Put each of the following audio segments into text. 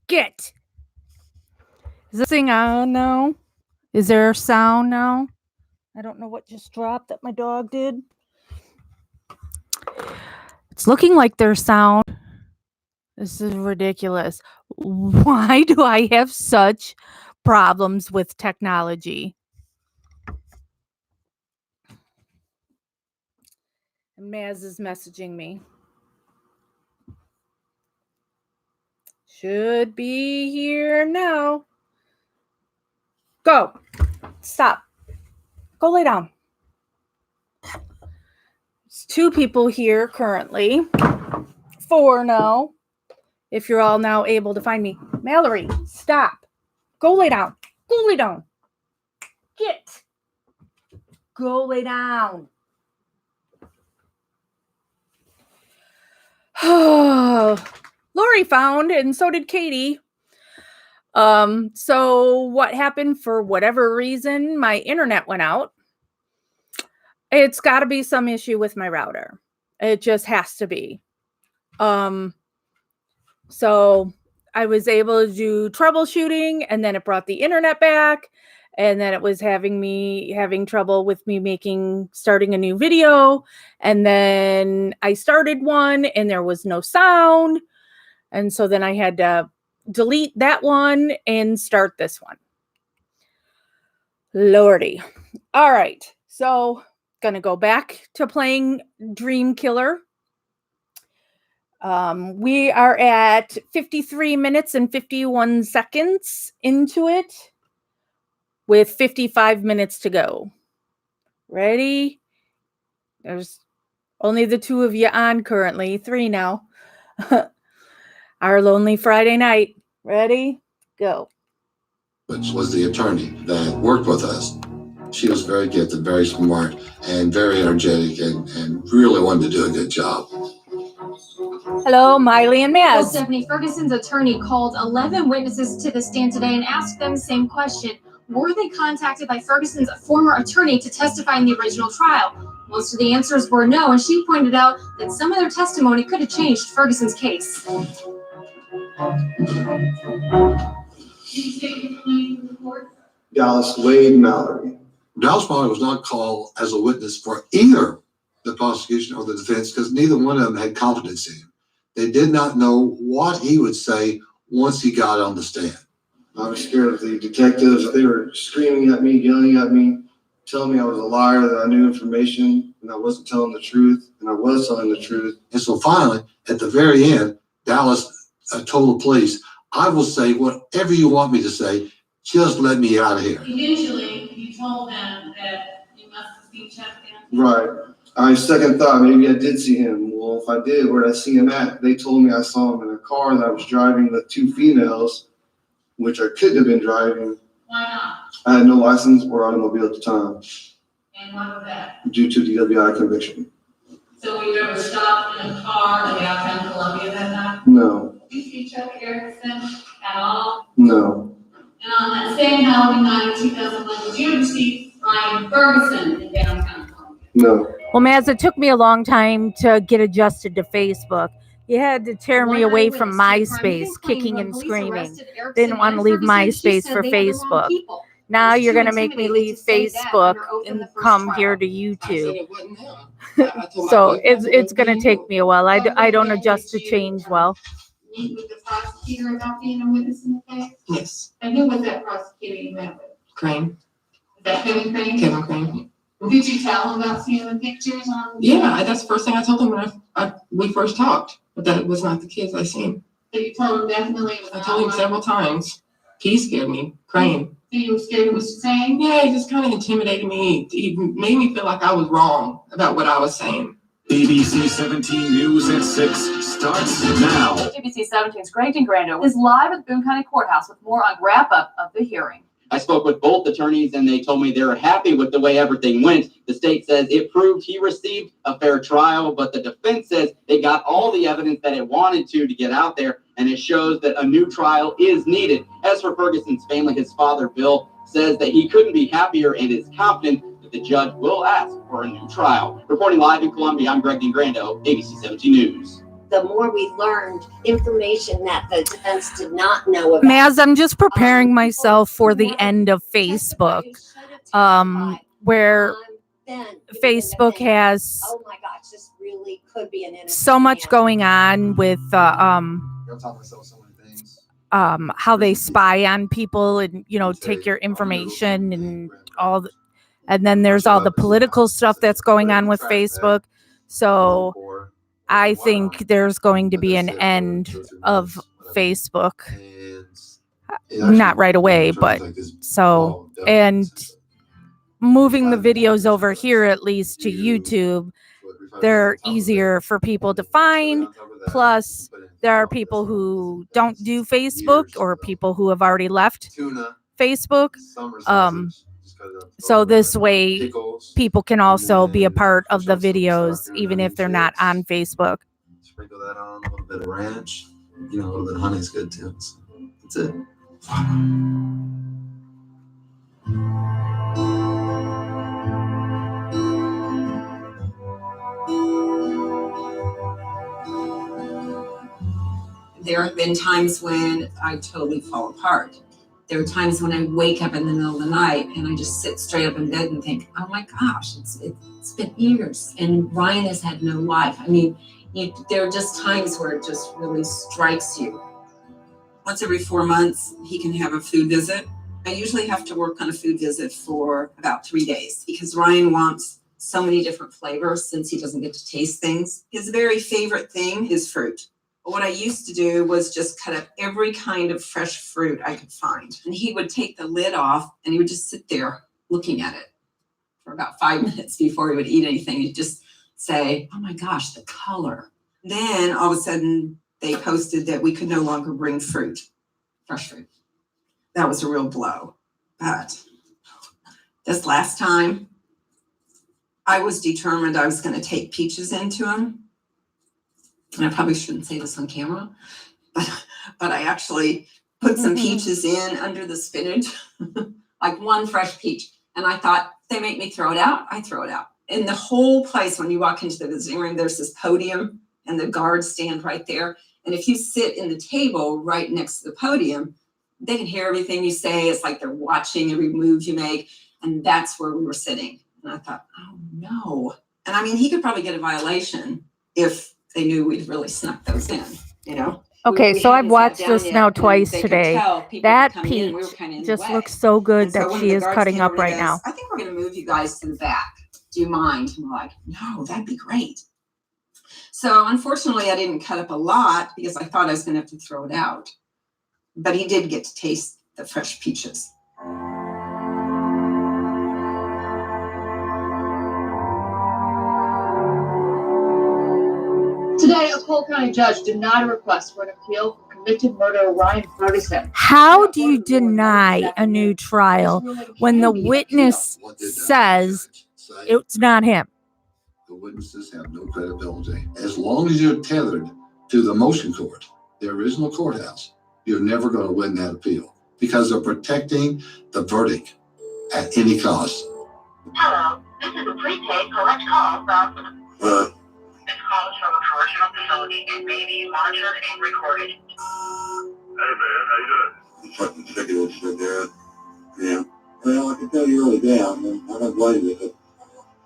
Get. Is this thing on now? Is there sound now? I don't know what just dropped that my dog did. It's looking like there's sound. This is ridiculous. Why do I have such problems with technology? And Maz is messaging me. Should be here now. Go. Stop. Go lay down. There's 2 people here currently. 4 now. If you're all now able to find me. Mallory, stop. Go lay down. Go lay down. Get. Go lay down. Lori found, and so did Katie. So what happened, for whatever reason, my internet went out. It's got to be some issue with my router. It just has to be. So I was able to do troubleshooting, and then it brought the internet back, and then it was having trouble with me starting a new video. And then I started one and there was no sound. And so then I had to delete that one and start this one. Lordy. All right. So gonna go back to playing Dream Killer. We are at 53 minutes and 51 seconds into it, with 55 minutes to go. Ready? There's only the 2 of you on currently. 3 now. Our lonely Friday night. Ready? Go. Which was the attorney that worked with us. She was very gifted, very smart, and very energetic, and really wanted to do a good job. Hello, Miley and Maz. Well, Stephanie, Ferguson's attorney called 11 witnesses to the stand today and asked them the same question. Were they contacted by Ferguson's former attorney to testify in the original trial? Most of the answers were no, and she pointed out that some of their testimony could have changed Ferguson's case. Dallas Wade Mallory. Dallas Mallory was not called as a witness for either the prosecution or the defense because neither one of them had confidence in him. They did not know what he would say once he got on the stand. I was scared of the detectives. They were screaming at me, yelling at me, telling me I was a liar, that I knew information, and I wasn't telling the truth, and I was telling the truth. And so finally, at the very end, Dallas told the police, I will say whatever you want me to say, just let me out of here. Initially, you told them that you must have seen Chuck Dan. Right. I second thought, maybe I did see him. Well, if I did, where did I see him at? They told me I saw him in a car that I was driving with 2 females, which I couldn't have been driving. Why not? I had no license or automobile at the time. And why was that? Due to DWI conviction. So were you ever stopped in a car in downtown Columbia that night? No. Did you see Chuck Erickson at all? No. And on that same Halloween night in 2001, did you ever see Ryan Ferguson in downtown Columbia? No. Well, Maz, it took me a long time to get adjusted to Facebook. You had to tear me away from MySpace, kicking and screaming. Didn't want to leave MySpace for Facebook. Now you're going to make me leave Facebook and come here to YouTube. So it's going to take me a while. I don't adjust to change well. Meet with the prosecutor about being a witness in the case? Yes. And who was that prosecutor you met with? Crane. Is that Kevin Crane? Kevin Crane. Did you tell him about seeing the pictures on? Yeah, that's the first thing I told him when we first talked, but that it was not the kids I seen. So you told him definitely it was I told him several times. He scared me. Crane. So you were scared of what you're saying? Yeah, he just kind of intimidated me. He made me feel like I was wrong about what I was saying. ABC 17 News at 6 starts now. ABC 17's Grayton Grando is live at the Boone County Courthouse with more on wrap-up of the hearing. I spoke with both attorneys and they told me they were happy with the way everything went. The state says it proved he received a fair trial, but the defense says they got all the evidence that it wanted to get out there, and it shows that a new trial is needed. As for Ferguson's family, his father, Bill, says that he couldn't be happier and is confident that the judge will ask for a new trial. Reporting live in Columbia, I'm Greg Grando, ABC 17 News. the more we learned information that the defense did not know about. Maz, I'm just preparing myself for the end of Facebook, where Then Facebook has oh my gosh, this really could be an innocent so much man. going on with I'll tell myself so many things. how they spy on people and take your information and all and then there's all the political stuff that's going on with Facebook. So I think there's going to be an end of Facebook, not right away, but so, and moving the videos over here, at least to YouTube, they're easier for people to find. Plus, there are people who don't do Facebook or people who have already left Facebook. So this way, people can also be a part of the videos, even if they're not on Facebook. Sprinkle that on, a little bit of ranch, a little bit of honey is good too. So that's it. There have been times when I totally fall apart. There are times when I wake up in the middle of the night and I just sit straight up in bed and think, oh my gosh, it's been years and Ryan has had no life. I mean, there are just times where it just really strikes you. Once every 4 months, he can have a food visit. I usually have to work on a food visit for about 3 days because Ryan wants so many different flavors since he doesn't get to taste things. His very favorite thing is fruit. What I used to do was just cut up every kind of fresh fruit I could find. And he would take the lid off and he would just sit there looking at it for about 5 minutes before he would eat anything. He'd just say, oh my gosh, the color. Then all of a sudden they posted that we could no longer bring fruit, fresh fruit. That was a real blow. But this last time, I was determined I was going to take peaches into him. And I probably shouldn't say this on camera, but I actually put some peaches in under the spinach, like one fresh peach. And I thought, they make me throw it out, I throw it out. In the whole place, when you walk into the visiting room, there's this podium and the guards stand right there. And if you sit in the table right next to the podium, they can hear everything you say. It's like they're watching every move you make. And that's where we were sitting. And I thought, oh no. And I mean, he could probably get a violation if they knew we'd really snuck those in, Okay, We so I've hadn't sat watched down this yet, now and twice they could today. tell people That could come in, we were peach kinda in the just way. looks so good And so that one she of the is guards cutting came up over and right now. goes, I think we're going to move you guys to the back. Do you mind? And we're like, no, that'd be great. So unfortunately, I didn't cut up a lot because I thought I was going to have to throw it out. But he did get to taste the fresh peaches. Today, a Cole County judge denied a request for an appeal for convicted murderer Ryan Ferguson. How do you deny a new trial when the witness says it's not him? The witnesses have no credibility. As long as you're tethered to the motion court, the original courthouse, you're never going to win that appeal because they're protecting the verdict at any cost. Hello, this is a prepaid collect call from. This call is from a correctional facility and may be monitored and recorded. Hey man, how you doing? Fucking ridiculous shit there. Yeah. Well, I can tell you're really down, and I don't blame you, but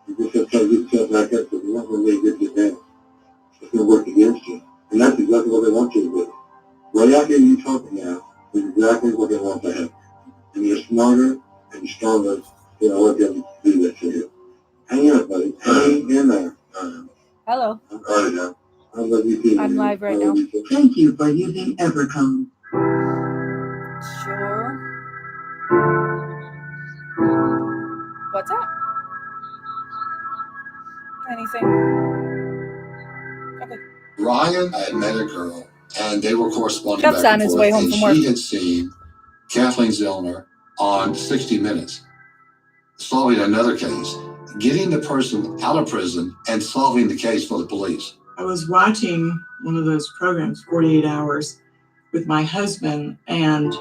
you just have to get yourself back up because you're not going to really get you down. It's going to work against you. And that's exactly what they want you to do. Right out here you talking now is exactly what they want to happen. And you're smarter and stronger than all of them to do that to you. Hang in, buddy. Hang in there. Hello. I'm sorry now. I love you too. I'm live right now. Thank you for using Evercom. Sure. What's that? Anything? Okay. Ryan had met a girl, and they were corresponding Jeff's back on and his forth, way home and from work. she had seen Kathleen Zellner on 60 Minutes, solving another case, getting the person out of prison and solving the case for the police. I was watching one of those programs, 48 Hours, with my husband, and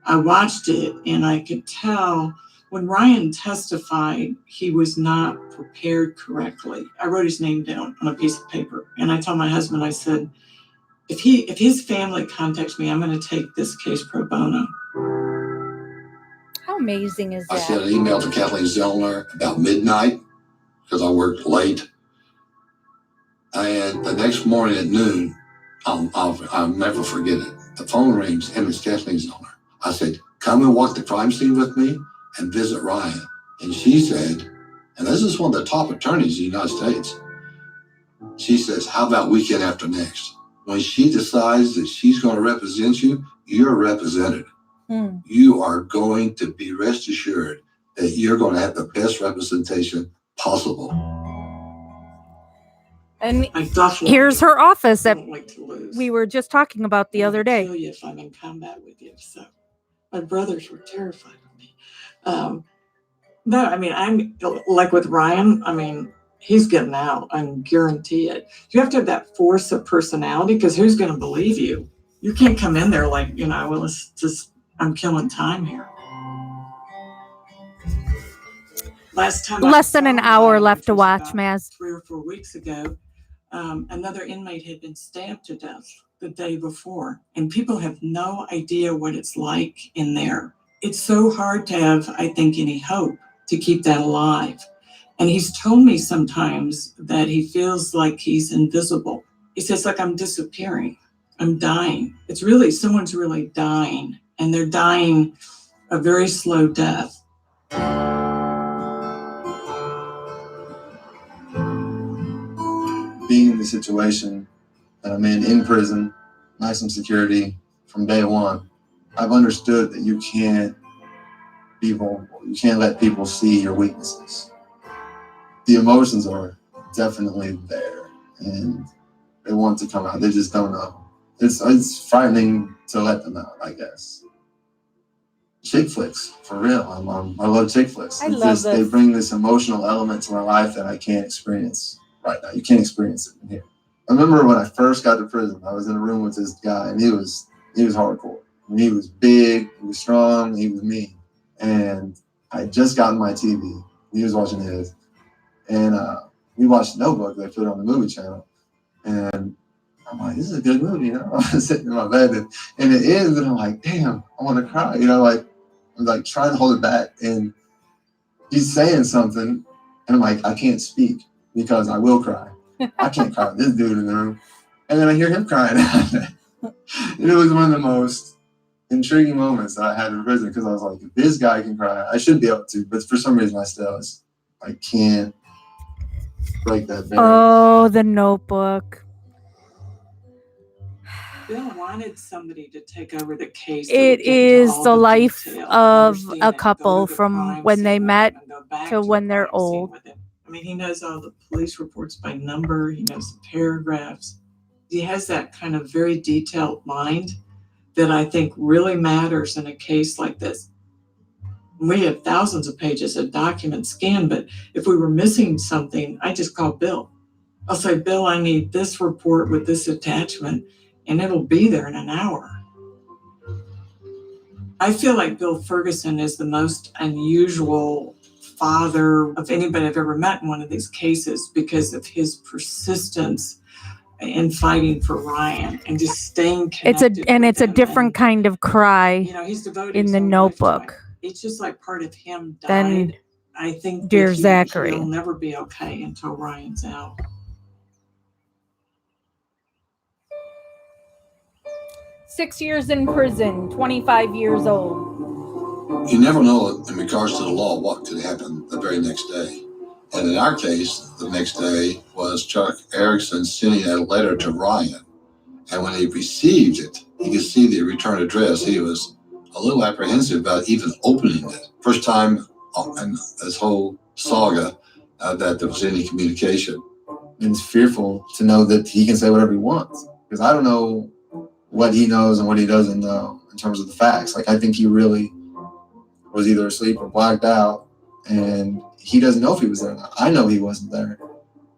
I watched it, and I could tell When Ryan testified, he was not prepared correctly. I wrote his name down on a piece of paper, and I told my husband, I said, if his family contacts me, I'm going to take this case pro bono. How amazing is I that? sent an email to Kathleen Zellner about midnight because I worked late. And the next morning at noon, I'll never forget it. The phone rings and it's Kathleen Zellner. I said, come and walk the crime scene with me and visit Ryan. And she said, and this is one of the top attorneys in the United States. She says, how about weekend after next? When she decides that she's going to represent you, you're represented. You are going to be rest assured that you're going to have the best representation possible. And I definitely here's her office that don't like to lose. we were just talking about the other I'll day. kill you if I'm in combat with you. So my brothers were terrified of me. No, I mean, I'm like with Ryan, I mean, he's getting out. I guarantee it. You have to have that force of personality because who's going to believe you? You can't come in there like, well, it's just, I'm killing time here. Last time, Less than an hour left to which was watch, about Maz. 3 or 4 weeks ago, another inmate had been stabbed to death the day before, and people have no idea what it's like in there. It's so hard to have, I think, any hope to keep that alive. And he's told me sometimes that he feels like he's invisible. He says, like, I'm disappearing. I'm dying. It's really, someone's really dying, and they're dying a very slow death. Being in the situation that I'm in prison, maximum security from day one, I've understood that you can't be vulnerable. You can't let people see your weaknesses. The emotions are definitely there, and they want to come out. They just don't know. It's frightening to let them out, I guess. Chick flicks, for real. I love chick flicks. I love They this. bring this emotional element to my life that I can't experience right now. You can't experience it in here. I remember when I first got to prison, I was in a room with this guy, and he was hardcore. And he was big, he was strong, he was mean. And I just gotten my TV. He was watching his. And we watched Notebook. They put it on the movie channel. And I'm like, this is a good movie, I was sitting in my bed, and it ends, and I'm like, damn, I want to cry. I'm like trying to hold it back. And he's saying something, and I'm like, I can't speak because I will cry. I can't cry with this dude in the room. And then I hear him crying. And it was one of the most intriguing moments that I had in prison because I was like, if this guy can cry, I should be able to. But for some reason, I can't break that barrier. Oh, The Notebook. Bill wanted somebody to take over the case. It is the life of a couple from when they met to when they're old. I mean, he knows all the police reports by number. He knows the paragraphs. He has that kind of very detailed mind that I think really matters in a case like this. We have thousands of pages of documents scanned, but if we were missing something, I just call Bill. I'll say, Bill, I need this report with this attachment, and it'll be there in an hour. I feel like Bill Ferguson is the most unusual father of anybody I've ever met in one of these cases because of his persistence in fighting for Ryan and just staying connected. It's a different kind of cry he's devoted in his The whole life to Notebook Ryan. It's just like part of him than died. I think Dear that Zachary. he'll never be okay until Ryan's out. Six years in prison, 25 years old. You never know in regards to the law what could happen the very next day. And in our case, the next day was Chuck Erickson sending a letter to Ryan. And when he received it, he could see the return address. He was a little apprehensive about even opening it. First time in this whole saga that there was any communication. And it's fearful to know that he can say whatever he wants. Because I don't know what he knows and what he doesn't know in terms of the facts. Like, I think he really was either asleep or blacked out, and he doesn't know if he was there or not. I know he wasn't there,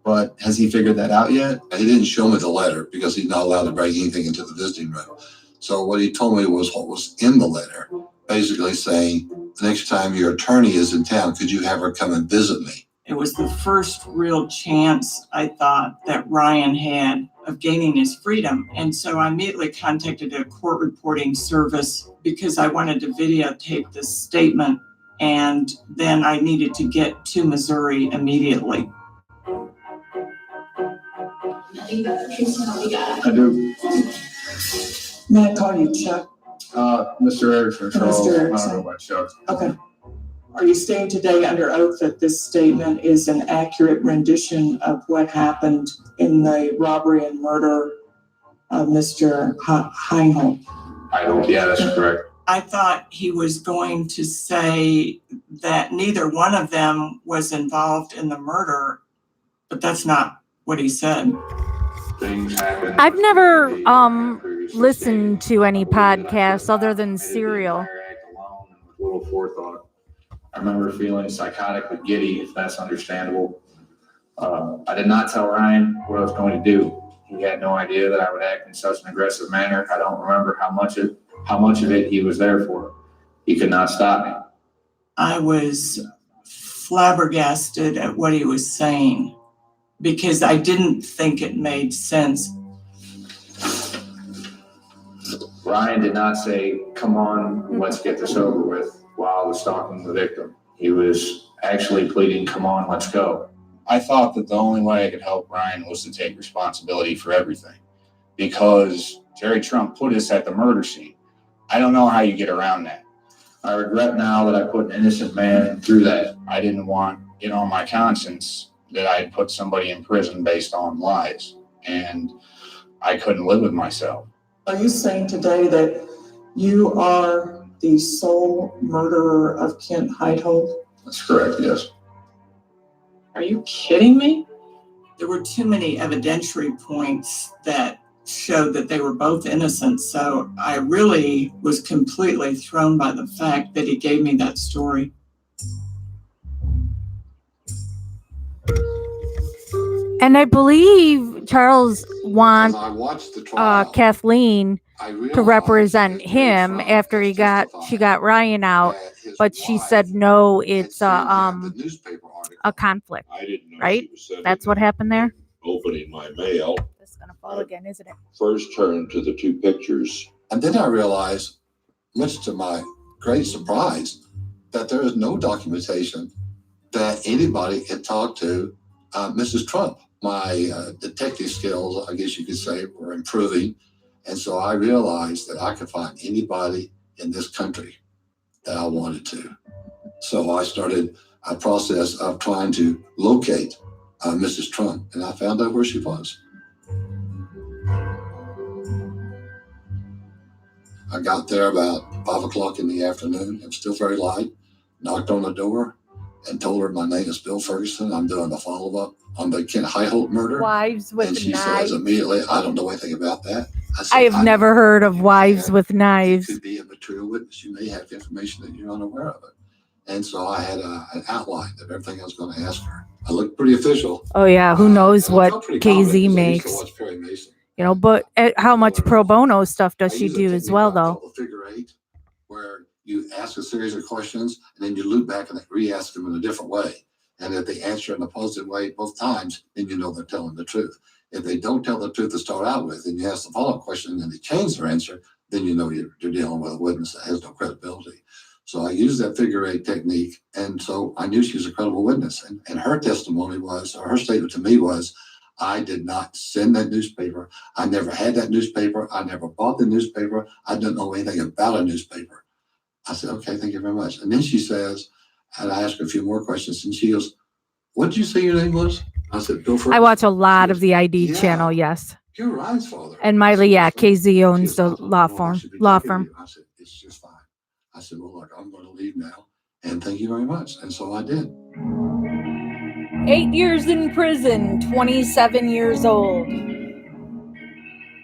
but has he figured that out yet? He didn't show me the letter because he's not allowed to bring anything into the visiting room. So what he told me was what was in the letter basically saying, the next time your attorney is in town, could you have her come and visit me? It was the first real chance I thought that Ryan had of gaining his freedom. And so I immediately contacted a court reporting service because I wanted to videotape this statement. And then I needed to get to Missouri immediately. I do. May I call you Chuck? Mr. Erickson, Charles. Mr. I Erickson. don't know about Chuck. Okay. Are you stating today under oath that this statement is an accurate rendition of what happened in the robbery and murder of Mr. Heinhold? I don't, yeah, that's correct. I thought he was going to say that neither one of them was involved in the murder, but that's not what he said. Things happen. I've never listened to any podcasts other than Serial. With little forethought. I remember feeling psychotic but giddy, if that's understandable. I did not tell Ryan what I was going to do. He had no idea that I would act in such an aggressive manner. I don't remember how much of it he was there for. He could not stop me. I was flabbergasted at what he was saying because I didn't think it made sense. Ryan did not say, "Come on, let's get this over with," while I was stalking the victim. He was actually pleading, "Come on, let's go." I thought that the only way I could help Ryan was to take responsibility for everything, because Jerry Trump put us at the murder scene. I don't know how you get around that. I regret now that I put an innocent man through that. I didn't want it on my conscience that I had put somebody in prison based on lies, and I couldn't live with myself. Are you saying today that you are the sole murderer of Kent Heithold? That's correct, yes. Are you kidding me? There were too many evidentiary points that showed that they were both innocent, so I really was completely thrown by the fact that he gave me that story. And I believe Charles wants As I watched the trial, Kathleen I to realized represent that Jerry him Trump after she got Ryan out, that his but she wife said no, had it's sent him the newspaper article. a conflict. I didn't know Right? she was sending That's what happened there. opening my mail. This is gonna fall again, isn't it? First turned to the two pictures. And then I realized, much to my great surprise, that there is no documentation that anybody had talked to Mrs. Trump. My detective skills, I guess you could say, were improving. And so I realized that I could find anybody in this country that I wanted to. So I started a process of trying to locate Mrs. Trump, and I found out where she was. I got there about 5 o'clock in the afternoon. It was still very light. Knocked on the door and told her my name is Bill Ferguson. I'm doing the follow-up on the Kent Heithold murder. Wives with And she knives. says immediately, I don't know anything about that. said, I have never heard of wives with You knives. could be a material witness. You may have information that you're unaware of it. And so I had an outline of everything I was going to ask her. I looked pretty official. Oh yeah, who knows I what felt pretty confident KZ because I used makes? to watch Perry Mason. You know, but how much pro bono stuff does I she use a do as technique well, I though? call the figure eight, where you ask a series of questions and then you loop back and re-ask them in a different way. And if they answer in a positive way both times, then you know they're telling the truth. If they don't tell the truth to start out with, and you ask the follow-up question and they change their answer, then you know you're dealing with a witness that has no credibility. So I used that figure eight technique, and so I knew she was a credible witness. And her testimony was, or her statement to me was, I did not send that newspaper. I never had that newspaper. I never bought the newspaper. I didn't know anything about a newspaper. I said, okay, thank you very much. And then she says, and I asked her a few more questions, and she goes, what did you say your name was? I said, Bill Ferguson. I watch a lot of the ID Yeah. channel, yes. You're Ryan's father. And Miley, yeah, KZ owns She the goes, law "Well, I firm. should be Law talking to firm. you." I said, it's just fine. I said, well, look, I'm going to leave now. And thank you very much. And so I did. 8 years in prison, 27 years old.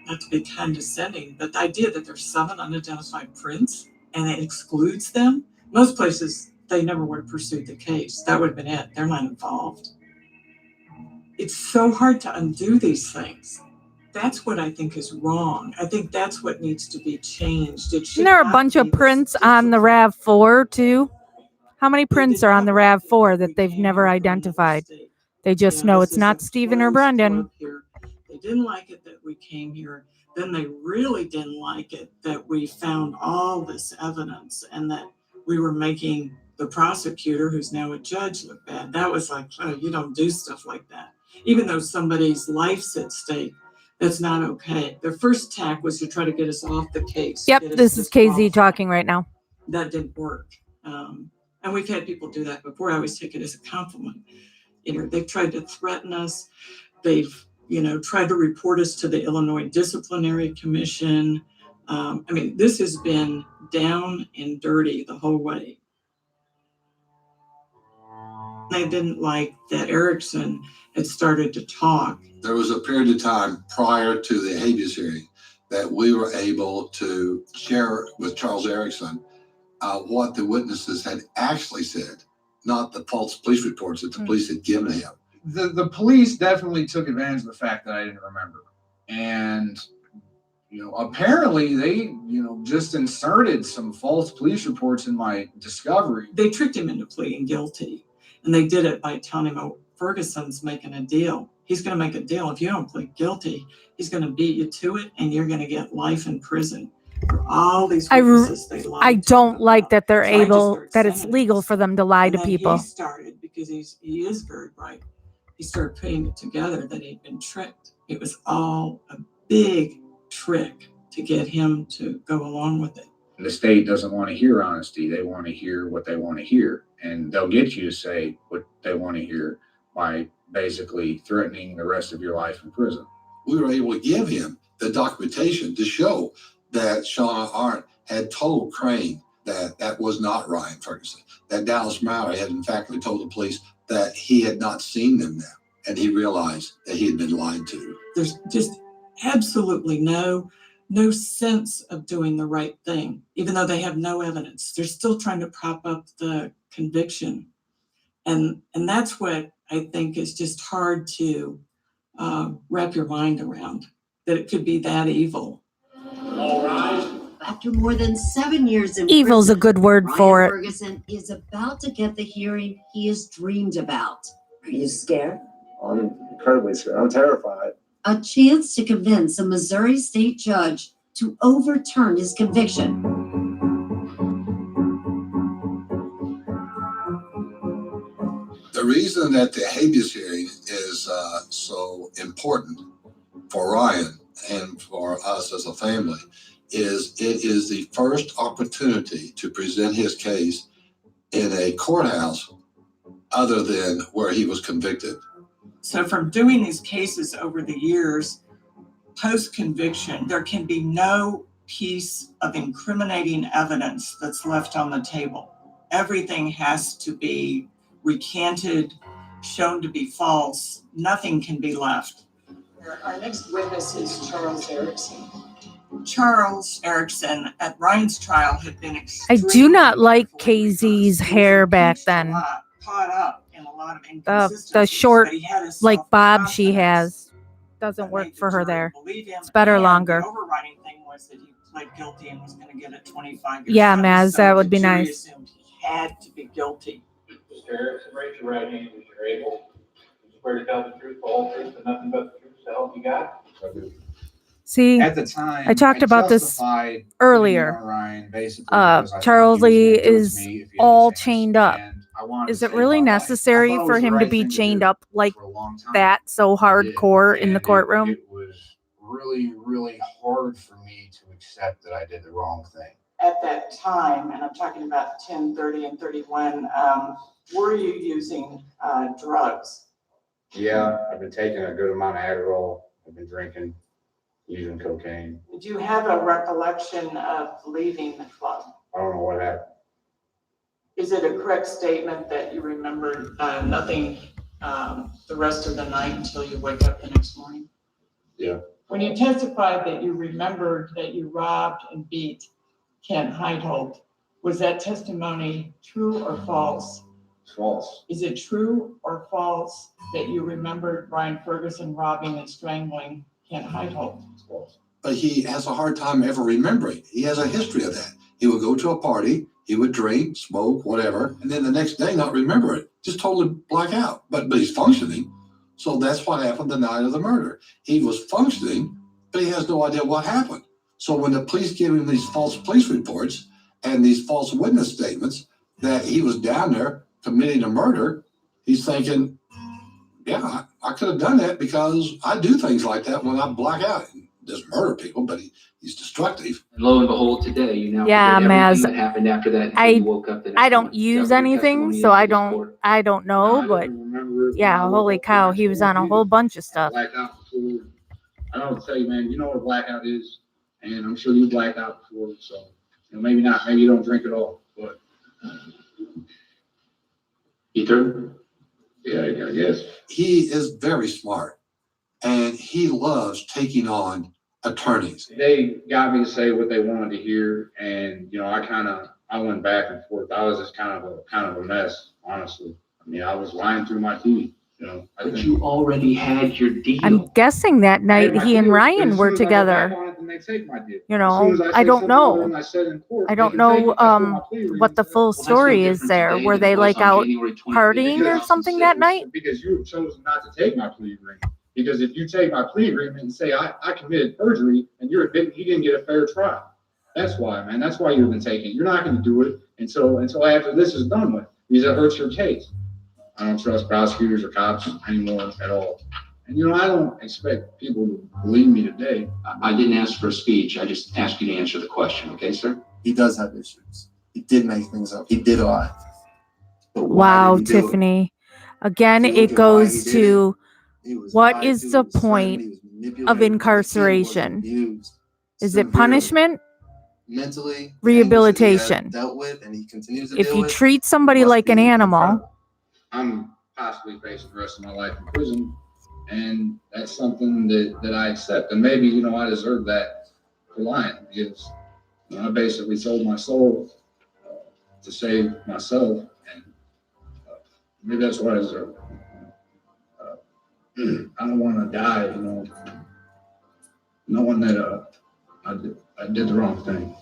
Not to be condescending, but the idea that there's 7 unidentified prints and it excludes them, most places, they never would have pursued the case. That would have been it. They're not involved. It's so hard to undo these things. that's what I think is wrong. I think that's what needs to be changed. It should Isn't there a not bunch be of this prints on the difficult. RAV4 too? How many They prints did are on not the like it RAV4 we that they've came never here from another identified? state. They just You know, know this it's is not a Stephen or closed Brendan. club here. They didn't like it that we came here. Then they really didn't like it that we found all this evidence and that we were making the prosecutor, who's now a judge, look bad. That was like, oh, you don't do stuff like that. Even though somebody's life's at stake, that's not okay. Their first tack was to try to get us off the case. Yep, get us this is KZ disqualified. talking right now. That didn't work. And we've had people do that before. I always take it as a compliment. You know, they've tried to threaten us. They've, tried to report us to the Illinois Disciplinary Commission. I mean, this has been down and dirty the whole way. They didn't like that Erickson had started to talk. There was a period of time prior to the habeas hearing that we were able to share with Charles Erickson what the witnesses had actually said, not the false police reports that the police had given him. The police definitely took advantage of the fact that I didn't remember. And, apparently they, just inserted some false police reports in my discovery. They tricked him into pleading guilty. And they did it by telling him, oh, Ferguson's making a deal. He's going to make a deal. If you don't plead guilty, he's going to beat you to it and you're going to get life in prison. For all these witnesses they lied I to don't like about. that they're So I just able, started that it's sending legal this. for them to lie And to then people. He started, because he is very bright, he started putting it together that he'd been tricked. It was all a big trick to get him to go along with it. The state doesn't want to hear honesty. They want to hear what they want to hear. And they'll get you to say what they want to hear by basically threatening the rest of your life in prison. We were able to give him the documentation to show that Shauna Arndt had told Crane that that was not Ryan Ferguson, that Dallas Mowry had in fact told the police that he had not seen them now, and he realized that he had been lied to. There's just absolutely no sense of doing the right thing, even though they have no evidence. They're still trying to prop up the conviction. And that's what I think is just hard to wrap your mind around, that it could be that evil. All rise. After more than 7 years in Evil's a prison, good word Ryan for it. Ferguson is about to get the hearing he has dreamed about. Are you scared? I'm incredibly scared. I'm terrified. A chance to convince a Missouri state judge to overturn his conviction. The reason that the habeas hearing is so important for Ryan and for us as a family is it is the first opportunity to present his case in a courthouse other than where he was convicted. So from doing these cases over the years, post-conviction, there can be no piece of incriminating evidence that's left on the table. Everything has to be recanted, shown to be false. Nothing can be left. Our next witness is Charles Erickson. Charles Erickson at Ryan's trial had been I do not like extremely KZ's careful. hair He back was then. caught up in a lot of The inconsistencies, short, but he had his like bob she self-confidence has, doesn't that work made the for her jury there. believe him. It's better And longer. The overriding thing was that he pled guilty and was going to get a 25-year Yeah, sentence, Maz, that so would the be jury nice. assumed he had to be guilty. Mr. Erickson, raise your right hand if you're able. You swear to tell the truth, the whole truth, and nothing but the truth, so help you God? See, At the time, I talked about this justified earlier. putting it on Ryan basically because I thought Charles he was Lee gonna do it to is me if he had all a chance, chained up. and I wanted Is to it save really my life. necessary I thought it for was the him to right be thing to chained do up like for a long time. that so I did, hardcore in the and courtroom? It was really, really hard for me to accept that I did the wrong thing. At that time, and I'm talking about 10, 30, and 31, were you using drugs? Yeah, I've been taking a good amount of Adderall. I've been drinking, using cocaine. Do you have a recollection of leaving the club? I don't know what happened. Is it a correct statement that you remembered nothing the rest of the night until you wake up the next morning? Yeah. When you testified that you remembered that you robbed and beat Kent Heitholt, was that testimony true or false? It's false. Is it true or false that you remembered Ryan Ferguson robbing and strangling Ken Heidel. But he has a hard time ever remembering. He has a history of that. He would go to a party, he would drink, smoke, whatever, and then the next day not remember it, just totally black out. But he's functioning. So that's what happened the night of the murder. He was functioning, but he has no idea what happened. So when the police give him these false police reports and these false witness statements that he was down there committing a murder, he's thinking, yeah, I could have done that because I do things like that when I black out. He doesn't murder people, but he's destructive. And lo and behold, today you now Yeah, forget everything Maz, that happened after that. Until I- you woke up the next I don't morning. use Is that what your anything, testimony so is I in this don't court? I don't know, but yeah, holy cow, he was on a whole bunch of stuff. Blackout before. I don't tell you, man, you know what a blackout is, and I'm sure you blacked out before, so maybe not, maybe you don't drink at all, but You through? yeah, I guess. He is very smart and he loves taking on attorneys. They got me to say what they wanted to hear, and I went back and forth. I was just kind of a mess, honestly. I mean, I was lying through my teeth. But you already had your deal. I'm guessing that night he and Ryan were together. You know, I don't know. I don't know what the full story is there. Were they like out partying or something that night? Because you have chosen not to take my plea agreement. Because if you take my plea agreement and say I committed perjury and you're admitting you didn't get a fair trial, that's why, man. That's why you've been taking it. You're not going to do it until after this is done with, because it hurts your case. I don't trust prosecutors or cops anymore at all. And I don't expect people to believe me today. I didn't ask for a speech. I just asked you to answer the question. Okay, sir? He does have issues. He did make things up. He did a lot. But why Wow, did he do it? Tiffany. Again, If you look it at why he goes did to He was what lied is to, the he was point threatened, he was manipulated, of his kid was incarceration? abused Is it severely. punishment? Mentally, the anguish that he had Rehabilitation. dealt with, and he continues to If deal you with, treat somebody must like an be animal, confronted. I'm possibly facing the rest of my life in prison, and that's something that I accept. And maybe, I deserve that for lying, because I basically sold my soul to save myself, and maybe that's what I deserve. I don't want to die, knowing that I did the wrong thing.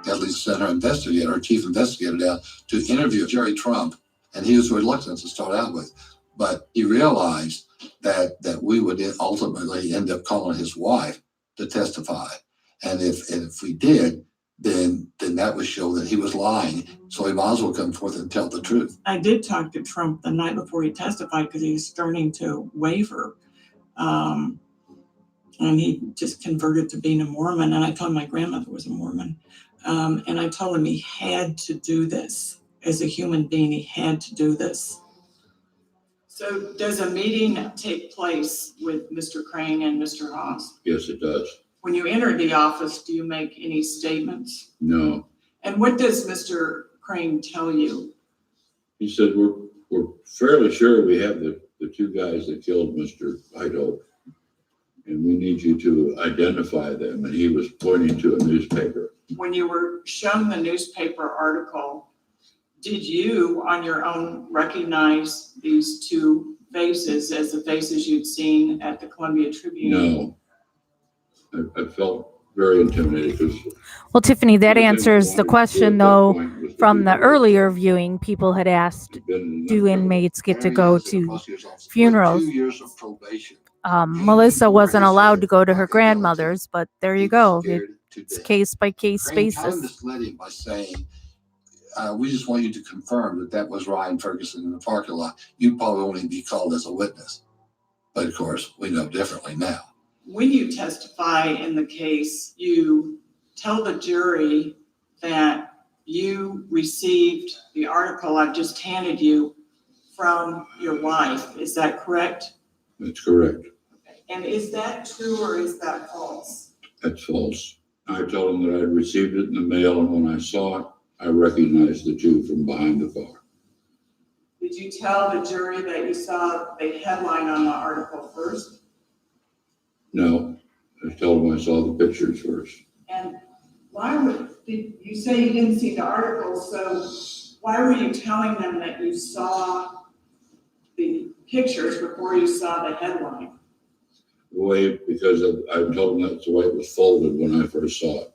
At least sent our investigator, our chief investigator down to interview Jerry Trump, and he was reluctant to start out with. But he realized that we would ultimately end up calling his wife to testify. And if we did, then that would show that he was lying. So he might as well come forth and tell the truth. I did talk to Trump the night before he testified because he was starting to waver. And he just converted to being a Mormon. And I told him my grandmother was a Mormon. And I told him he had to do this. As a human being, he had to do this. So does a meeting take place with Mr. Crane and Mr. Haas? Yes, it does. When you enter the office, do you make any statements? No, And what does Mr. Crane tell you? he said, we're fairly sure we have the two guys that killed Mr. Ido, and we need you to identify them. And he was pointing to a newspaper. When you were shown the newspaper article, did you on your own recognize these two faces as the faces you'd seen at the Columbia Tribune? No, I felt very intimidated because well, Tiffany, that answers the question though. From the earlier viewing, people had asked, do inmates get to go to funerals? 2 years of probation. Melissa wasn't allowed to go to her grandmother's, but there you go. Scared to It's death. case by case Crane kind of basis. misled him by saying, we just want you to confirm that was Ryan Ferguson in the parking lot. You'd probably only be called as a witness. But of course, we know differently now. When you testify in the case, you tell the jury that you received the article I just handed you from your wife. Is that correct? that's correct. And is that true or is that false? That's false. I told him that I'd received it in the mail, and when I saw it, I recognized the two from behind the car. Did you tell the jury that you saw the headline on the article first? No, I told him I saw the pictures first. And did you say you didn't see the article, so why were you telling them that you saw pictures before you saw the headline? Because I told them that's the way it was folded when I first saw it.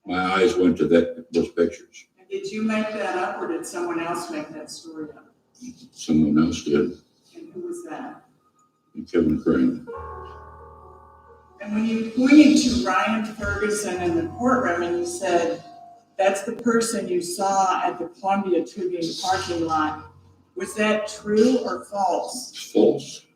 My eyes went to those pictures. And did you make that up or did someone else make that story up? Someone else did. And who was that? Kevin Crane. And when you pointed to Ryan Ferguson in the courtroom and you said, that's the person you saw at the Columbia Tribune parking lot, was that true or false? It's false.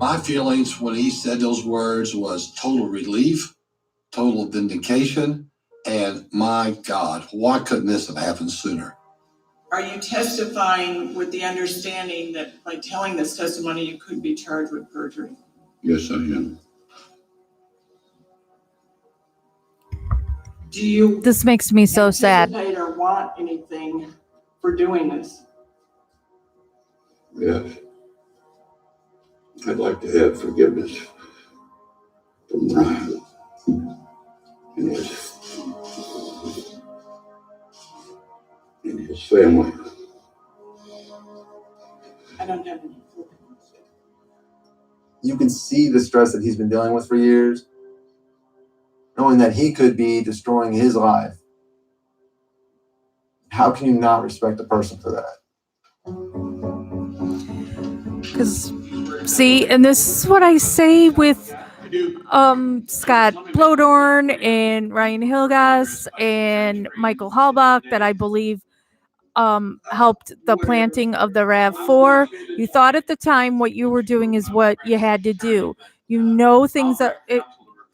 My feelings when he said those words was total relief, total vindication, and my God, why couldn't this have happened sooner? Are you testifying with the understanding that by telling this testimony, you could be charged with perjury? Yes, I am. Do you This makes me so sad. anticipate or want anything for doing this? Yes. I'd like to have forgiveness from Ryan and his family. I don't have any. You can see the stress that he's been dealing with for years, knowing that he could be destroying his life. How can you not respect a person for that? Because, see, and this is what I say with Scott Blodorn and Ryan Hilgas and Michael Halbach that I believe helped the planting of the RAV4. You thought at the time what you were doing is what you had to do. You know things that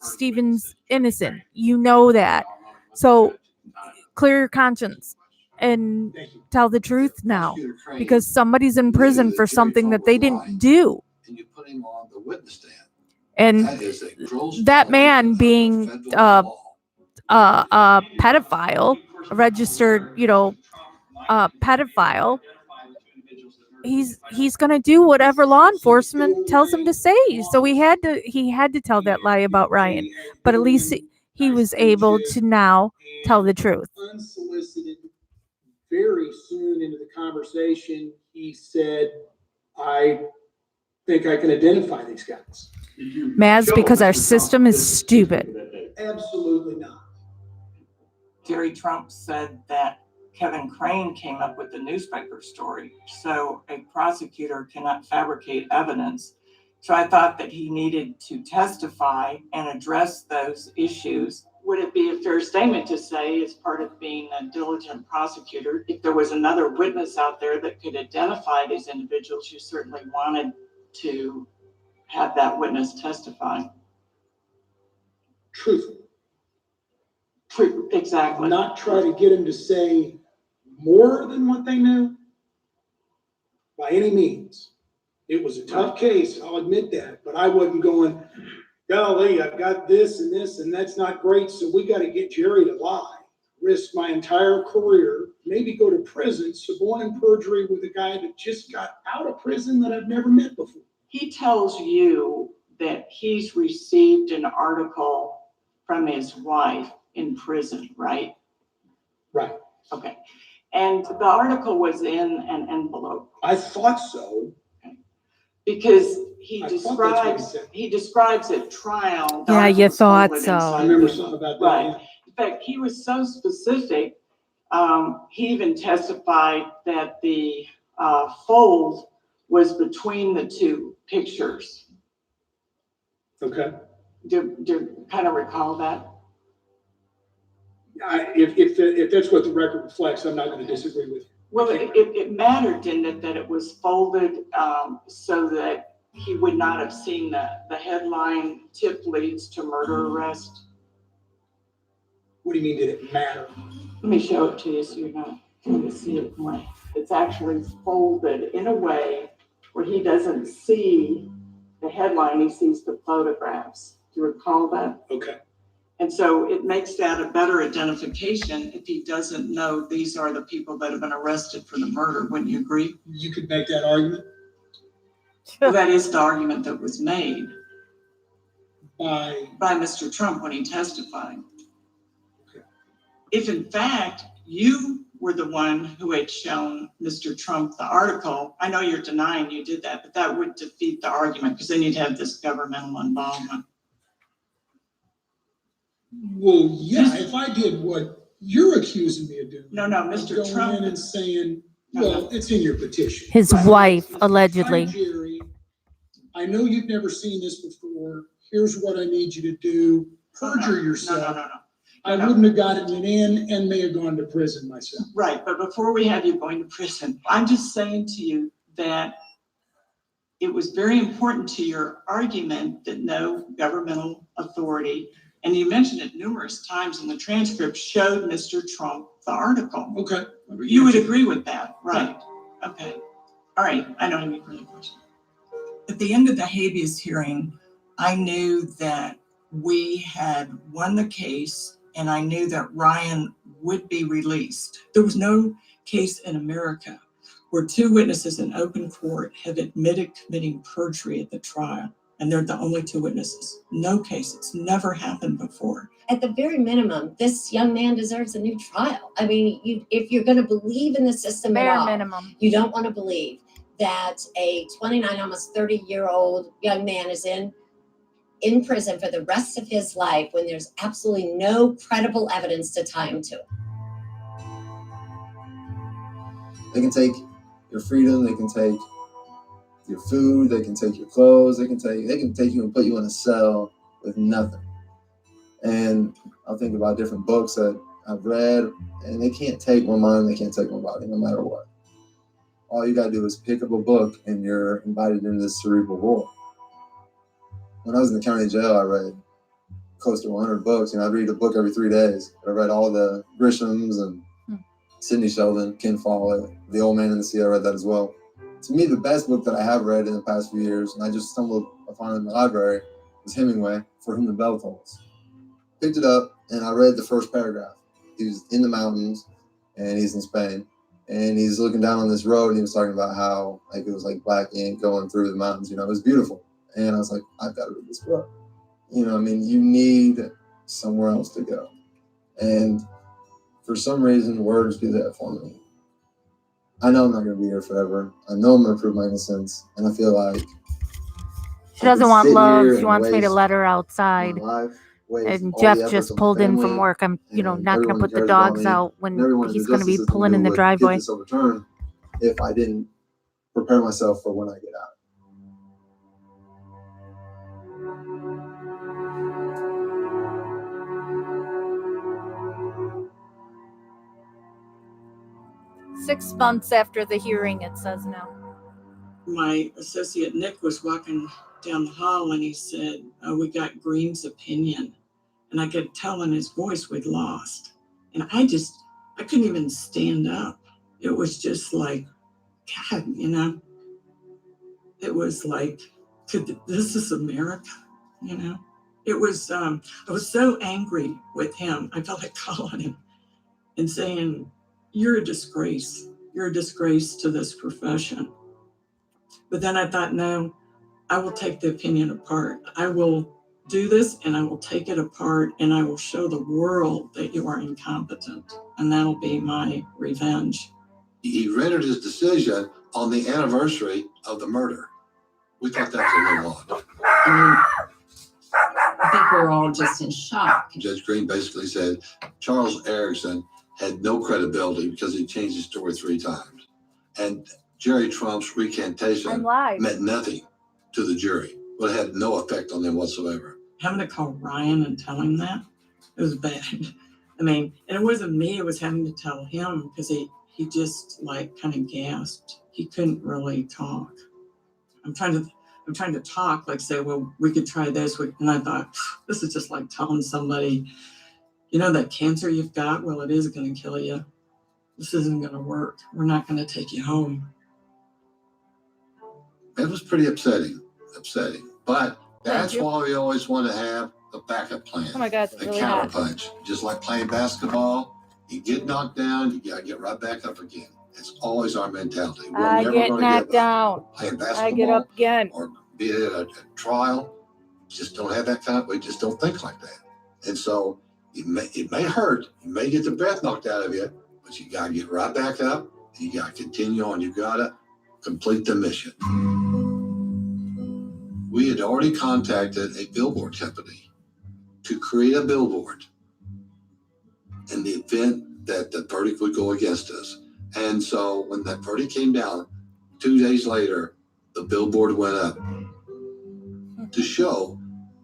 Stephen's innocent. You know that. So clear your conscience and tell the truth now, because somebody's in prison for something that they didn't do. And you put him on the witness stand. And That is a gross that man violation being of federal law. a pedophile, a registered, pedophile, he's gonna do whatever law enforcement tells him to say. So he had to tell that lie about Ryan, but at least he was able to now tell the truth. Unsolicited, very soon into the conversation, he said, I think I can identify these guys. Maz, because our system is stupid. Absolutely not. Gary Trump said that Kevin Crane came up with the newspaper story, so a prosecutor cannot fabricate evidence. So I thought that he needed to testify and address those issues. Would it be a fair statement to say, as part of being a diligent prosecutor, if there was another witness out there that could identify these individuals, you certainly wanted to have that witness testify? Truthful. Exactly. Not try to get him to say more than what they knew by any means. It was a tough case, I'll admit that, but I wasn't going, golly, I've got this and that's not great, so we got to get Jerry to lie, risk my entire career, maybe go to prison, suborning perjury with a guy that just got out of prison that I've never met before. He tells you that he's received an article from his wife in prison, right? Right. Okay. And the article was in an envelope. I thought so. Because I thought that's what he said. he describes at trial. Yeah, you thought folded so. inside I remember the- something about that. Right. yeah. In fact, he was so specific, he even testified that the fold was between the two pictures. Okay. Do you kind of recall that? If that's what the record reflects, I'm not going to disagree with you. Well, it mattered, didn't it, that it was folded so that he would not have seen the headline, "Tip leads to murder arrest"? What do you mean, did it matter? Let me show it to you so you're not going to see it more. It's actually folded in a way where he doesn't see the headline, he sees the photographs. Do you recall that? Okay. And so it makes that a better identification if he doesn't know these are the people that have been arrested for the murder. Wouldn't you agree? You could make that argument Well, that is the argument that was made by, by Mr. Trump when he testified. if in fact you were the one who had shown Mr. Trump the article, I know you're denying you did that, but that would defeat the argument because then you'd have this governmental involvement. Well, yeah, if I did what you're accusing me of doing. No, no, I'm Mr. going Trump. in and saying, No, well, it's in your petition. His wife, allegedly. Hi, Jerry, I know you've never seen this before. Here's what I need you to do. Perjure yourself. No. I wouldn't have gotten it in and may have gone to prison myself. Right, but before we have you going to prison, I'm just saying to you that it was very important to your argument that no governmental authority, and you mentioned it numerous times in the transcript, showed Mr. Trump the article. Okay. You would agree with that, right? Okay. All right, I don't have any further questions. At the end of the habeas hearing, I knew that we had won the case and I knew that Ryan would be released. There was no case in America where two witnesses in open court have admitted committing perjury at the trial, and they're the only two witnesses. No case. It's never happened before. At the very minimum, this young man deserves a new trial. I mean, if you're going to believe in the system at Bare all, minimum. you don't want to believe that a 29, almost 30-year-old young man is in prison for the rest of his life when there's absolutely no credible evidence to tie him to it. They can take your freedom, they can take your food, they can take your clothes, they can take you and put you in a cell with nothing. And I'll think about different books that I've read, and they can't take my mind, they can't take my body, no matter what. All you gotta do is pick up a book and you're invited into this cerebral world. When I was in the county jail, I read close to 100 books, and I'd read a book every 3 days. I read all the Grishams and Sidney Sheldon, Ken Follett, The Old Man and the Sea. I read that as well. To me, the best book that I have read in the past few years, and I just stumbled upon it in the library, was Hemingway, For Whom the Bell Tolls. Picked it up, and I read the first paragraph. He was in the mountains, and he's in Spain, and he's looking down on this road, and he was talking about how it was like black ink going through the mountains. It was beautiful. And I was like, I've got to read this book. You need somewhere else to go. And for some reason, words do that for me. I know I'm not going to be here forever. I know I'm going to prove my innocence. And I feel like She doesn't want love. She wants me to let her outside. And Jeff just pulled in from work. I'm, not going to put the dogs out when he's going to be pulling in the driveway. If I didn't prepare myself for when I get out. Six months after the hearing, it says now. My associate Nick was walking down the hall and he said, "Oh, we got Green's opinion." And I could tell in his voice we'd lost. And I couldn't even stand up. It was just like, God, it was like, this is America, It was, I was so angry with him. I felt like calling him and saying, "You're a disgrace. You're a disgrace to this profession." But then I thought, no, I will take the opinion apart. I will do this and I will take it apart and I will show the world that you are incompetent. And that'll be my revenge. He rendered his decision on the anniversary of the murder. We thought that was a little odd. I think we're all just in shock. Judge Green basically said Charles Erickson had no credibility because he changed his story 3 times. And Jerry Trump's recantation meant nothing to the jury, but it had no effect on them whatsoever. Having to call Ryan and tell him that, it was bad. And it wasn't me, it was having to tell him because he just kind of gasped. He couldn't really talk. I'm trying to talk, say, well, we could try this. And I thought, this is just like telling somebody, that cancer you've got, well, it is going to kill you. This isn't going to work. We're not going to take you home. It was pretty upsetting. But that's why we always want to have a backup plan. Oh my God, it's a really counter hot. punch. Just like playing basketball, you get knocked down, you got to get right back up again. It's always our mentality. We're I never get gonna knocked give up. down. Playing basketball, I get up again. or be it a trial, just don't have that kind of, we just don't think like that. And so It may hurt, you may get the breath knocked out of you, but you gotta get right back up. You gotta continue on. You gotta complete the mission. We had already contacted a billboard company to create a billboard in the event that the verdict would go against us. And so when that verdict came down, 2 days later, the billboard went up to show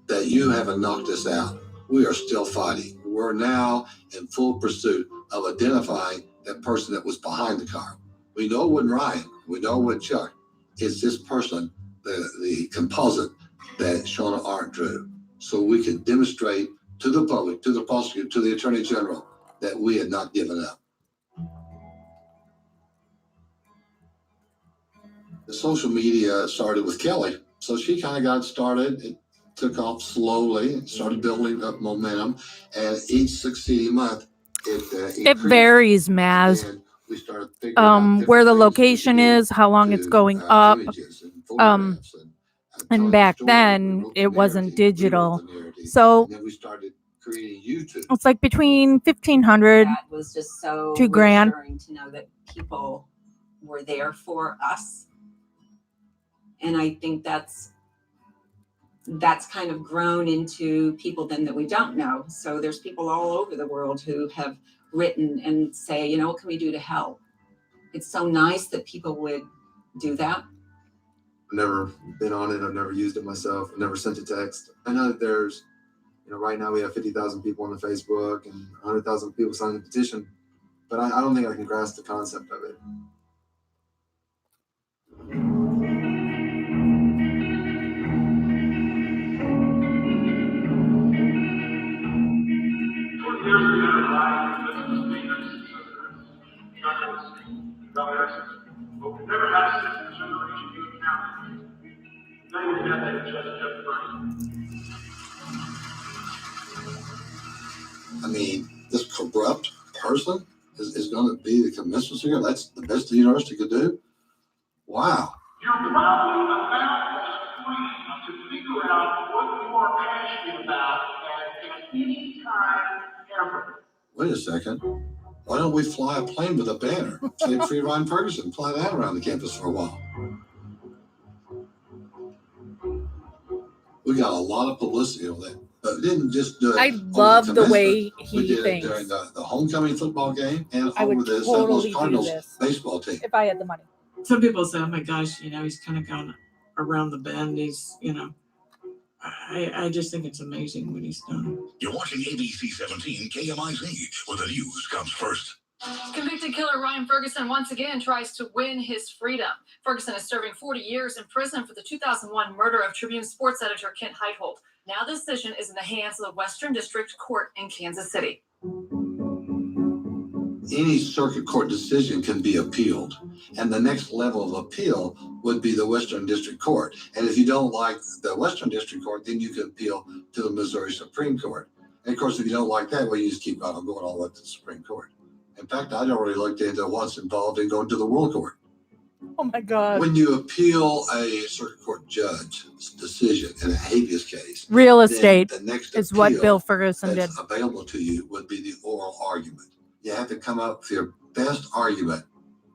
that you haven't knocked us out. We are still fighting. We're now in full pursuit of identifying that person that was behind the car. We know it wasn't Ryan. We know it wasn't Chuck. It's this person, the composite that Shauna Arndt drew. So we could demonstrate to the public, to the prosecutor, to the attorney general that we had not given up. The social media started with Kelly. So she kind of got started. It took off slowly. It started building up momentum. And each succeeding month, it increased. varies, Maz. And we started figuring out different Where the things we location could do is, how long it's to, going up. images and photographs and telling And back stories. We then, wrote the it wasn't narrative. We wrote digital. the narrative. So And then we started creating YouTube. it's like between 1,500 That was just so $2,000. reassuring to know that people were there for us. And I think that's kind of grown into people then that we don't know. So there's people all over the world who have written and say, you know, what can we do to help? It's so nice that people would do that. I've never been on it. I've never used it myself. I've never sent a text. I know that there's, right now we have 50,000 people on the Facebook and 100,000 people signing the petition, but I don't think I can grasp the concept of it. But we've never had a system generation being counted. Then we had that Jeff I mean, this corrupt person is going to be the commissioner here. That's the best the university could do. Wow. You're probably about as free to figure out what you are passionate about at any time ever. Wait a second. Why don't we fly a plane with a banner? Say Free Ryan Ferguson. Fly that around the campus for a while. We got a lot of publicity on that. But we didn't just do it. I on love the commencement. way We he did it thinks. during the homecoming football game and I would over the St. totally Louis do Cardinals this. baseball team. If I had the money. Some people say, oh my gosh, he's kind of gone around the bend. He's, I just think it's amazing what he's done. You're watching ABC 17 KMIZ, where the news comes first. Convicted killer Ryan Ferguson once again tries to win his freedom. Ferguson is serving 40 years in prison for the 2001 murder of Tribune sports editor Kent Heitholt. Now the decision is in the hands of the Western District Court in Kansas City. Any circuit court decision can be appealed, and the next level of appeal would be the Western District Court. And if you don't like the Western District Court, then you can appeal to the Missouri Supreme Court. And of course, if you don't like that, well, you just keep on going all the way to the Supreme Court. In fact, I'd already looked into what's involved in going to the World Court. Oh my God. When you appeal a circuit court judge's decision in a habeas case, Real then estate the next is what appeal Bill Ferguson did. that's available to you would be the oral argument. You have to come up with your best argument,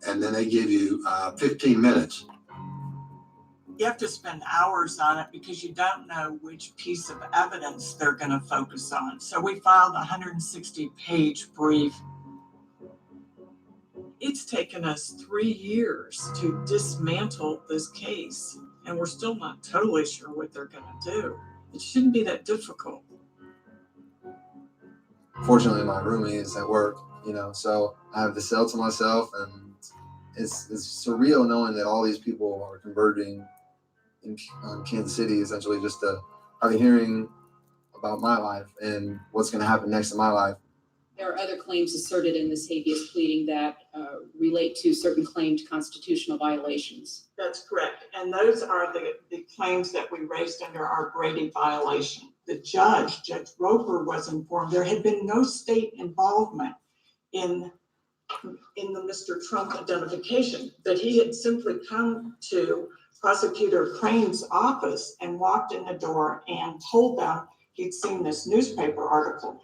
and then they give you 15 minutes. You have to spend hours on it because you don't know which piece of evidence they're going to focus on. So we filed a 160-page brief. It's taken us 3 years to dismantle this case, and we're still not totally sure what they're going to do. It shouldn't be that difficult. Fortunately, my roomie is at work, so I have the cell to myself, and it's surreal knowing that all these people are converging in Kansas City, essentially just to have a hearing about my life and what's going to happen next in my life. There are other claims asserted in this habeas pleading that relate to certain claimed constitutional violations. That's correct. And those are the claims that we raised under our Brady violation. The Judge Roper, was informed there had been no state involvement in the Mr. Trump identification, that he had simply come to Prosecutor Crane's office and walked in the door and told them he'd seen this newspaper article.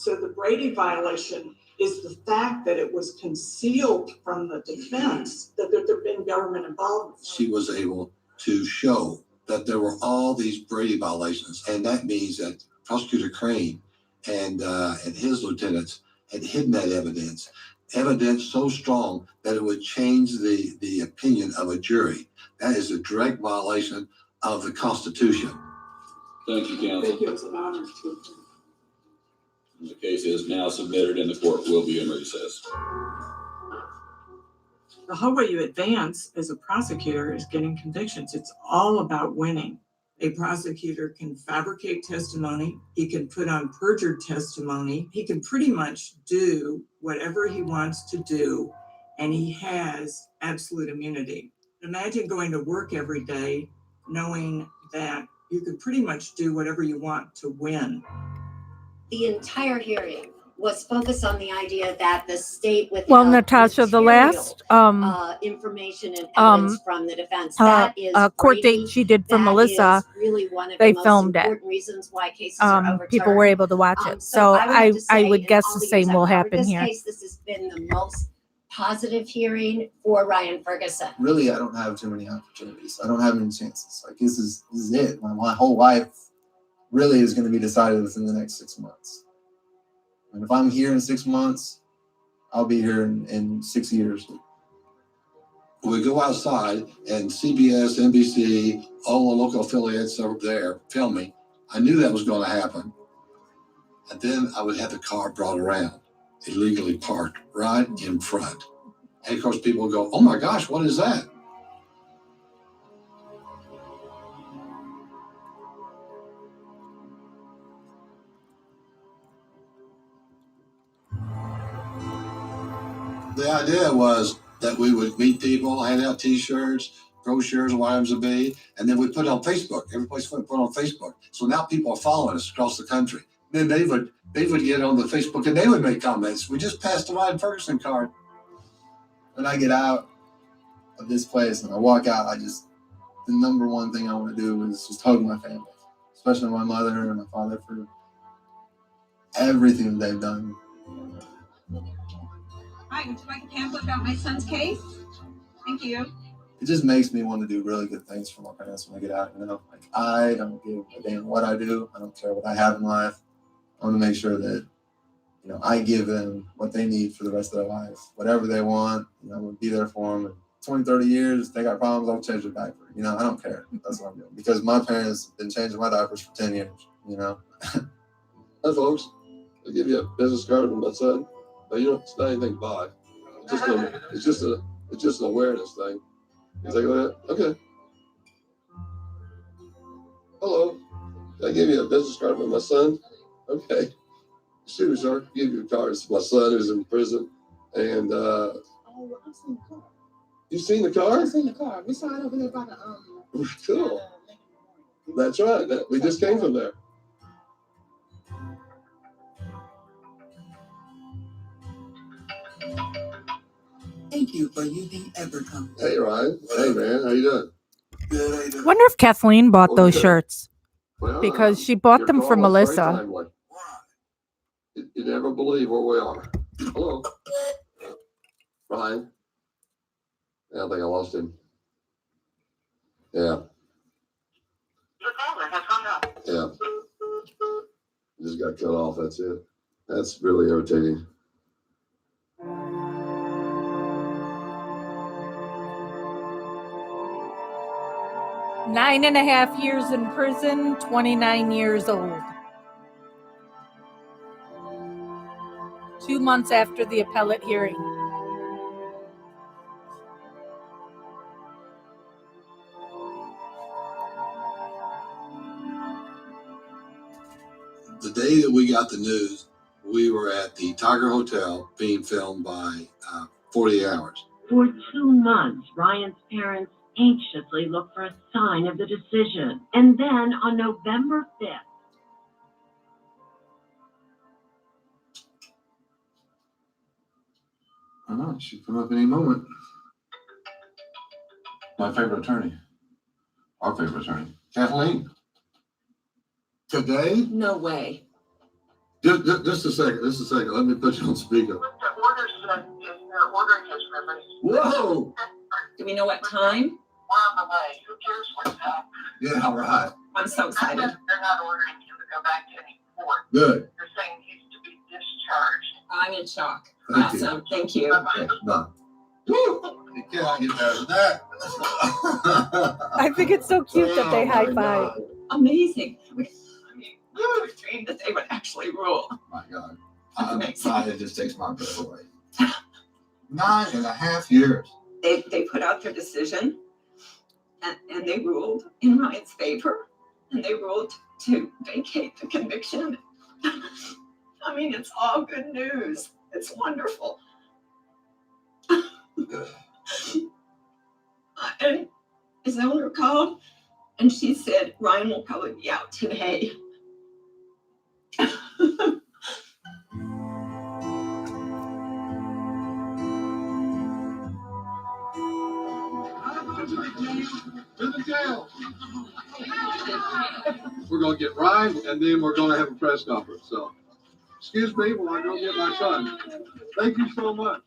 So the Brady violation is the fact that it was concealed from the defense that there'd been government involvement. She was able to show that there were all these Brady violations, and that means that Prosecutor Crane and his lieutenants had hidden that evidence so strong that it would change the opinion of a jury. That is a direct violation of the Constitution. Thank you, counsel. Thank you, it's an honor to. The case is now submitted and the court will be in recess. The whole way you advance as a prosecutor is getting convictions. It's all about winning. A prosecutor can fabricate testimony. He can put on perjured testimony. He can pretty much do whatever he wants to do, and he has absolute immunity. Imagine going to work every day knowing that you could pretty much do whatever you want to win. The entire hearing was focused on the idea that the state withheld Well, Natasha, the material, last information and evidence from the defense. That is court Brady. date she did for That Melissa, is really one of they the most filmed it. important reasons why cases are overturned. People were able to watch it. So would have to I say, would in guess all the years same I've will covered happen this here. case, this has been the most positive hearing for Ryan Ferguson. Really, I don't have too many opportunities. I don't have any chances. Like this is it. My whole life really is going to be decided within the next 6 months. And if I'm here in 6 months, I'll be here in 6 years. We go outside and CBS, NBC, all the local affiliates are there filming. I knew that was going to happen. And then I would have the car brought around, illegally parked right in front. And of course, people would go, "Oh my gosh, what is that?" The idea was that we would meet people, hand out T-shirts, brochures, what happens to be, and then we put it on Facebook. Every place we put it on Facebook. So now people are following us across the country. Then they would get on the Facebook and they would make comments. We just passed the Ryan Ferguson card. When I get out of this place and I walk out, the number one thing I want to do is just hug my family, especially my mother and my father for everything they've done. Hi, would you like a pamphlet about my son's case? Thank you. It just makes me want to do really good things for my parents when I get out. Like I don't give a damn what I do. I don't care what I have in life. I want to make sure that, I give them what they need for the rest of their life. Whatever they want, I'm going to be there for them. In 20, 30 years, they got problems, I'll change their diaper. I don't care. That's what I'm doing. Because my parents have been changing my diapers for 10 years, Hi, folks. I'll give you a business card from my son. No, it's not anything to buy. It's just an awareness thing. You take that? Okay. Hello. Can I give you a business card from my son? Okay. Excuse me, sir. Give you a card. It's my son who's in prison. And Oh, I've seen the car. You've seen the car? I've seen the car. We saw it over there by the Cool. That's right. We just came from there. Thank you for using Evercom. Hey, Ryan. Hey, man. How you doing? Good, how you doing? Wonder if Kathleen bought those Okay. shirts Well, because she bought your them for call was very Melissa. timely. You never believe where we are. Hello. Ryan. Yeah, I think I lost him. Yeah. The caller has hung up. Yeah. Just got cut off. That's it. That's really irritating. Nine and a half years in prison, 29 years old. 2 months after the appellate hearing. The day that we got the news, we were at the Tiger Hotel being filmed by 48 Hours. For 2 months, Ryan's parents anxiously looked for a sign of the decision. And then on November 5th, I don't know. She come up any moment. My favorite attorney. Our favorite attorney. Kathleen. Today? No way. Just a second. Let me put you on speaker. With the orders that is they're ordering his release. Whoa! Do we know what time? We're on the way. Who cares what time? Yeah, right. I'm so excited. They're not ordering him to go back to any court. Good. They're saying he's to be discharged. I'm in shock. Thank you. Awesome. Thank you. Okay, bye. Woo! You cannot get better than that. I think it's so cute that they Oh, high my five. God. Amazing. I mean, we would dream that they would actually rule. My God. That's amazing. It just takes my breath away. 9.5 years. They put out their decision and they ruled in Ryan's favor and they ruled to vacate the conviction. I mean, it's all good news. It's wonderful. And his owner called and she said, Ryan will probably be out today. To the jail. We're gonna get Ryan, and then we're gonna have a press conference. So, excuse me while I go get my son. Thank you so much.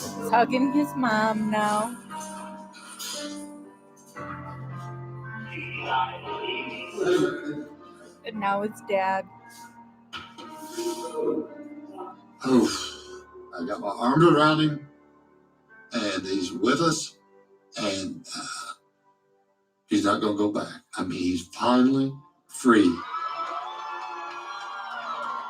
He's hugging his mom now. And now it's dad. Oh, I got my arms around him, and he's with us, and he's not going to go back. I mean, he's finally free.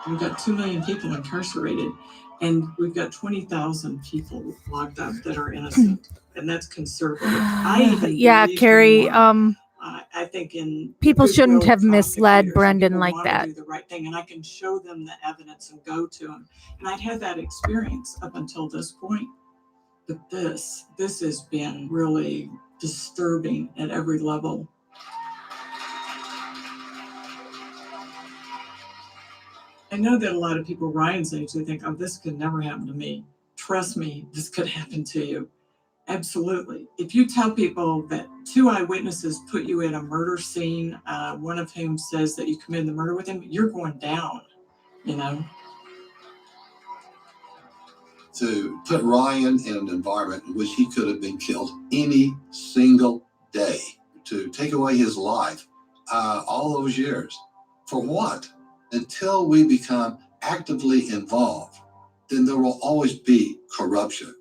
We've got 2 million people incarcerated, and we've got 20,000 people locked up that are innocent, and that's conservative. I even Yeah, believe Carrie, more. I think in people shouldn't goodwill have misled prosecutors, Brendan people like wanna that. do the right thing, and I can show them the evidence and go to them. And I'd had that experience up until this point, but this has been really disturbing at every level. I know that a lot of people Ryan's age, they think, oh, this could never happen to me. Trust me, this could happen to you. Absolutely. If you tell people that 2 eyewitnesses put you at a murder scene, one of whom says that you committed the murder with him, you're going down, you know? To put Ryan in an environment in which he could have been killed any single day, to take away his life all those years. For what? Until we become actively involved, then there will always be corruption.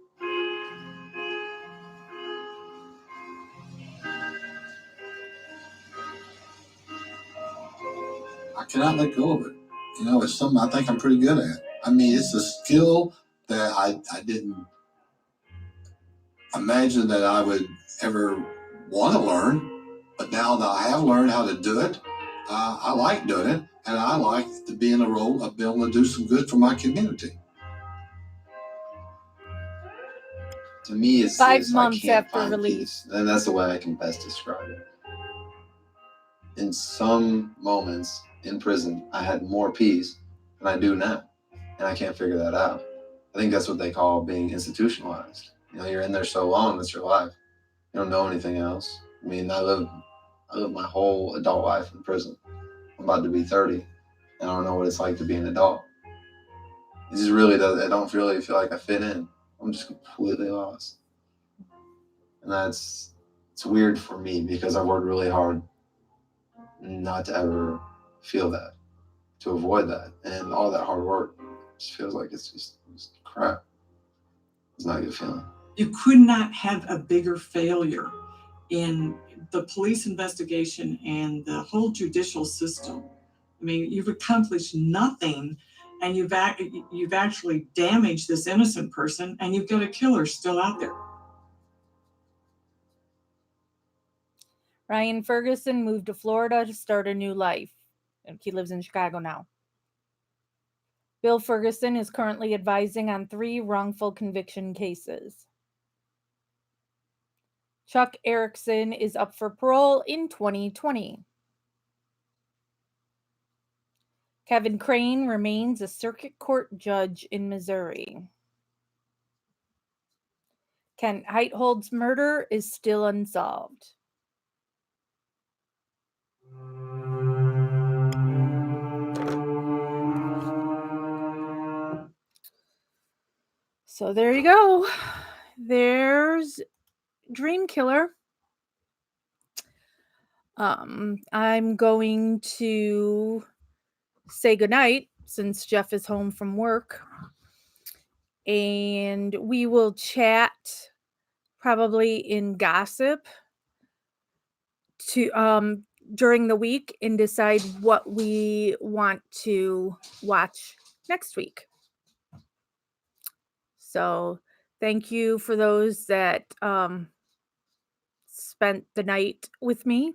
I cannot let go of it. You know, it's something I think I'm pretty good at. I mean, it's a skill that I didn't imagine that I would ever want to learn, but now that I have learned how to do it, I like doing it, and I like to be in a role of being able to do some good for my community. To me, it's 5 it's, I months can't after find release. peace. And that's the way I can best describe it. In some moments in prison, I had more peace than I do now, and I can't figure that out. I think that's what they call being institutionalized. You know, you're in there so long, that's your life. You don't know anything else. I mean, I lived my whole adult life in prison. I'm about to be 30, and I don't know what it's like to be an adult. It just really does. I don't really feel like I fit in. I'm just completely lost. And it's weird for me because I've worked really hard not to ever feel that, to avoid that. And all that hard work just feels like it's just crap. It's not a good feeling. You could not have a bigger failure in the police investigation and the whole judicial system. I mean, you've accomplished nothing, and you've actually damaged this innocent person, and you've got a killer still out there. Ryan Ferguson moved to Florida to start a new life. He lives in Chicago now. Bill Ferguson is currently advising on 3 wrongful conviction cases. Chuck Erickson is up for parole in 2020. Kevin Crane remains a circuit court judge in Missouri. Kent Heithold's murder is still unsolved. So there you go. There's Dream Killer. I'm going to say goodnight since Jeff is home from work. And we will chat probably in gossip to during the week and decide what we want to watch next week. So thank you for those that spent the night with me,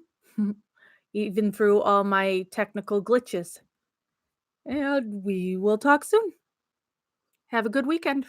even through all my technical glitches. And we will talk soon. Have a good weekend.